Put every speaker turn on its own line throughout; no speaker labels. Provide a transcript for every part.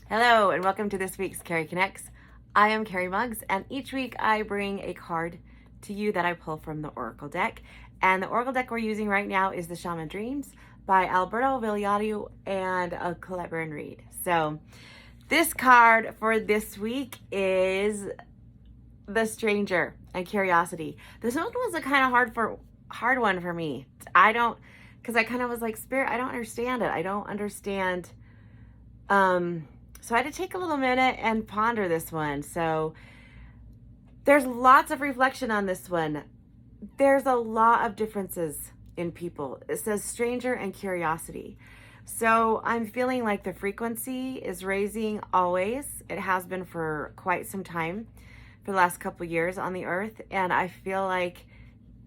Hello and welcome to this week's Cari Connects. I am Cari Muggs, and each week I bring a card to you that I pull from the Oracle deck. And the Oracle deck we're using right now is the Shaman Dreams by Alberto Villadiu and Colette Baron Reed. So this card for this week is the Stranger and Curiosity. This one was a kind of hard one for me. Because I kind of was like, Spirit, I don't understand it. I don't understand. So I had to take a little minute and ponder this one. So there's lots of reflection on this one. There's a lot of differences in people. It says stranger and curiosity. So I'm feeling like the frequency is raising always. It has been for quite some time, for the last couple years on the earth. And I feel like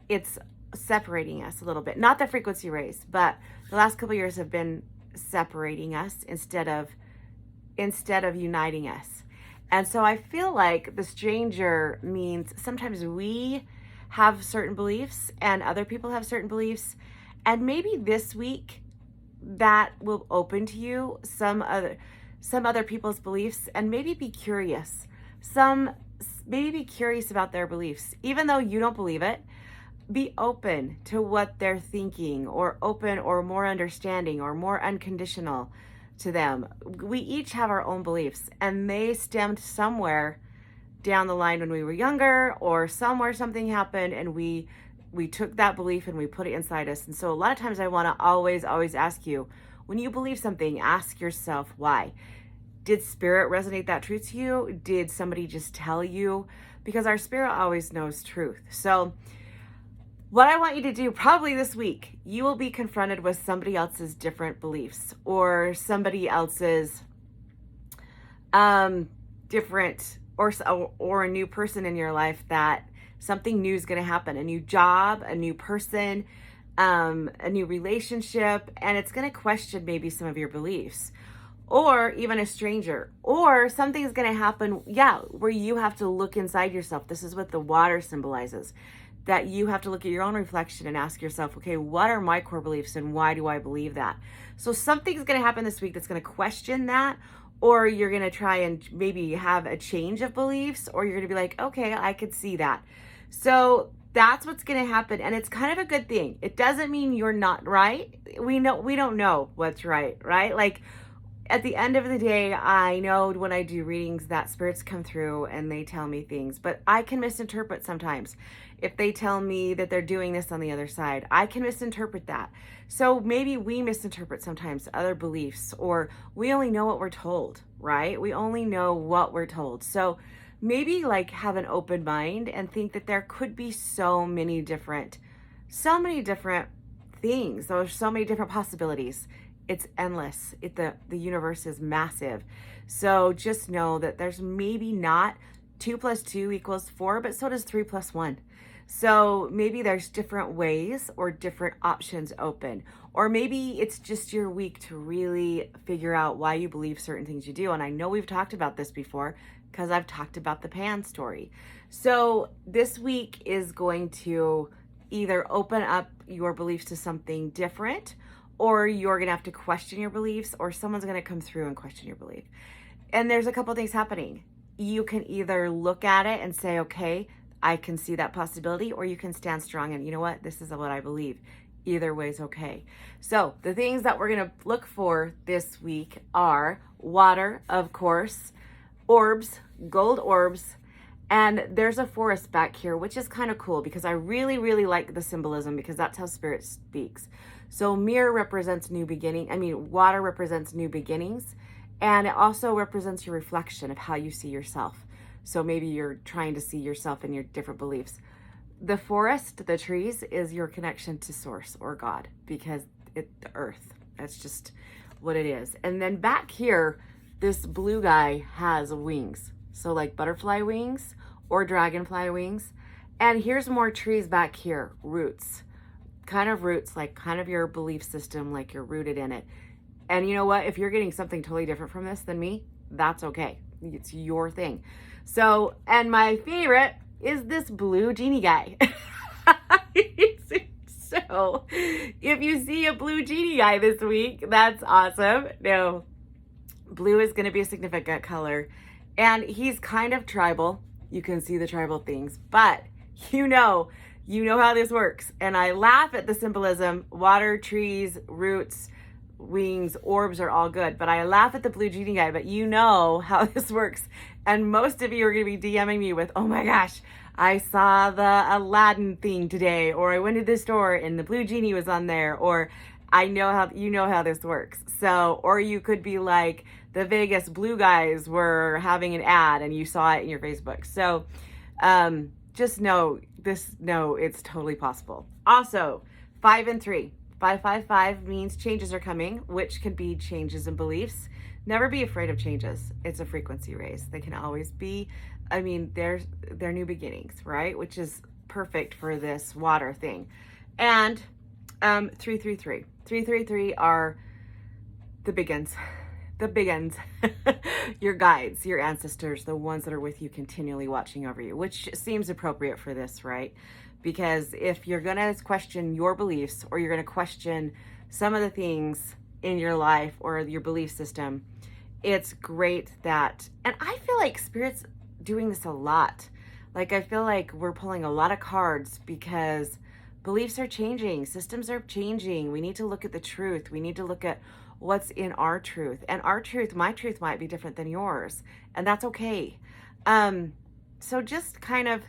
it's separating us a little bit. Not the frequency raise, but the last couple years have been separating us instead of uniting us. And so I feel like the stranger means sometimes we have certain beliefs and other people have certain beliefs, and maybe this week that will open to you some other people's beliefs, and maybe be curious. Maybe be curious about their beliefs, even though you don't believe it. Be open to what they're thinking, or open or more understanding or more unconditional to them. We each have our own beliefs, and they stemmed somewhere down the line when we were younger, or somewhere something happened and we took that belief and we put it inside us. And so a lot of times I want to always ask you, when you believe something, ask yourself why. Did spirit resonate that truth to you? Did somebody just tell you? Because our spirit always knows truth. So what I want you to do probably this week, you will be confronted with somebody else's different beliefs, or somebody else's different, or a new person in your life, that something new is going to happen, a new job, a new person, a new relationship, and it's going to question maybe some of your beliefs, or even a stranger, or something's going to happen, where you have to look inside yourself. This is what the water symbolizes. That you have to look at your own reflection and ask yourself, okay, what are my core beliefs and why do I believe that? So something's going to happen this week that's going to question that, or you're going to try and maybe have a change of beliefs, or you're going to be like, okay, I could see that. So that's what's going to happen. And it's kind of a good thing. It doesn't mean you're not right. We don't know what's right? Like, at the end of the day, I know when I do readings that spirits come through and they tell me things, but I can misinterpret sometimes. If they tell me that they're doing this on the other side, I can misinterpret that. So maybe we misinterpret sometimes other beliefs, or we only know what we're told, right? We only know what we're told. So maybe like have an open mind and think that there could be so many different things. There's so many different possibilities. It's endless. The universe is massive. So just know that there's maybe not 2 + 2 = 4, but so does 3 + 1. So maybe there's different ways or different options open. Or maybe it's just your week to really figure out why you believe certain things you do. And I know we've talked about this before because I've talked about the Pan story. So this week is going to either open up your beliefs to something different, or you're going to have to question your beliefs, or someone's going to come through and question your belief. And there's a couple things happening. You can either look at it and say, okay, I can see that possibility, or you can stand strong and, you know what, this is what I believe. Either way is okay. So the things that we're going to look for this week are water, of course, orbs, gold orbs, and there's a forest back here, which is kind of cool because I really, really like the symbolism, because that's how spirit speaks. So mirror represents water represents new beginnings, and it also represents your reflection of how you see yourself. So maybe you're trying to see yourself in your different beliefs. The forest, the trees, is your connection to source or God, because the earth, that's just what it is. And then back here, this blue guy has wings. So like butterfly wings or dragonfly wings. And here's more trees back here, roots, like kind of your belief system, like you're rooted in it. And you know what? If you're getting something totally different from this than me, that's okay. It's your thing. So, and my favorite is this blue genie guy. So if you see a blue genie guy this week, that's awesome. No, Blue is going to be a significant color. And he's kind of tribal. You can see the tribal things, but you know how this works. And I laugh at the symbolism. Water, trees, roots, wings, orbs are all good. But I laugh at the blue genie guy, but you know how this works. And most of you are going to be DMing me with, oh my gosh, I saw the Aladdin thing today, or I went to the store and the blue genie was on there, or I know how this works. So, or you could be like, the Vegas blue guys were having an ad and you saw it in your Facebook. So just know it's totally possible. Also, 5 and 3. 555 means changes are coming, which can be changes in beliefs. Never be afraid of changes. It's a frequency raise. They can always be, they're new beginnings, right? Which is perfect for this water thing. And 333. 333 are the big uns. The big uns. Your guides, your ancestors, the ones that are with you continually watching over you, which seems appropriate for this, right? Because if you're going to question your beliefs, or you're going to question some of the things in your life or your belief system, it's great that, and I feel like Spirit's doing this a lot. Like, I feel like we're pulling a lot of cards because beliefs are changing, systems are changing. We need to look at the truth. We need to look at what's in our truth. And our truth, my truth, might be different than yours. And that's okay. So just kind of,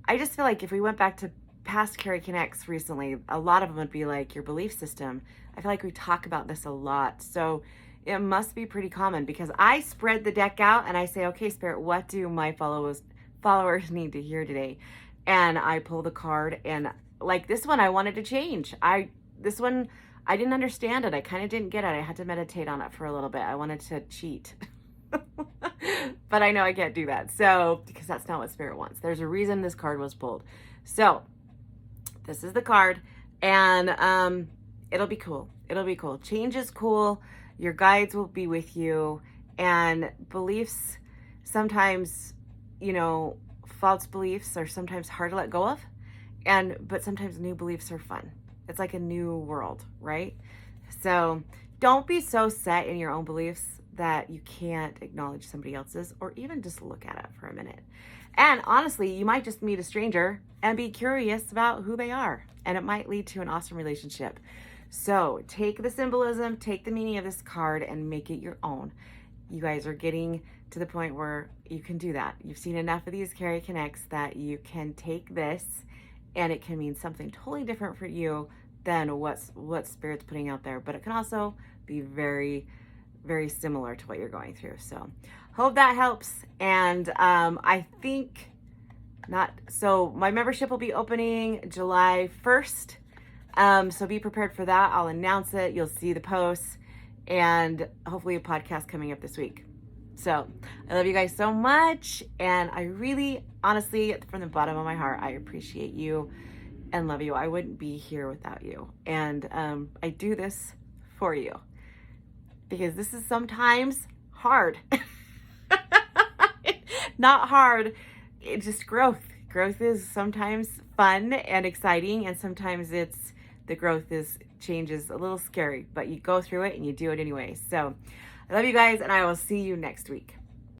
I just feel like if we went back to past Cari Connects recently, a lot of them would be like your belief system. I feel like we talk about this a lot. So it must be pretty common, because I spread the deck out and I say, okay, Spirit, what do my followers need to hear today? And I pull the card, and like this one, I wanted to change. This one, I didn't understand it. I kind of didn't get it. I had to meditate on it for a little bit. I wanted to cheat. But I know I can't do that. So, because that's not what Spirit wants. There's a reason this card was pulled. So, this is the card, and it'll be cool. It'll be cool. Change is cool. Your guides will be with you, and beliefs, sometimes, false beliefs are sometimes hard to let go of, but sometimes new beliefs are fun. It's like a new world, right? So don't be so set in your own beliefs that you can't acknowledge somebody else's, or even just look at it for a minute. And honestly, you might just meet a stranger and be curious about who they are, and it might lead to an awesome relationship. So take the symbolism, take the meaning of this card, and make it your own. You guys are getting to the point where you can do that. You've seen enough of these Cari Connects that you can take this, and it can mean something totally different for you than what Spirit's putting out there. But it can also be very, very similar to what you're going through. So hope that helps. And I think so my membership will be opening July 1st. So be prepared for that. I'll announce it. You'll see the posts, and hopefully a podcast coming up this week. So I love you guys so much. And I really, honestly, from the bottom of my heart, I appreciate you and love you. I wouldn't be here without you. And I do this for you because this is sometimes hard. Not hard. It's just growth. Growth is sometimes fun and exciting, and sometimes the growth changes a little scary, but you go through it and you do it anyway. So I love you guys, and I will see you next week.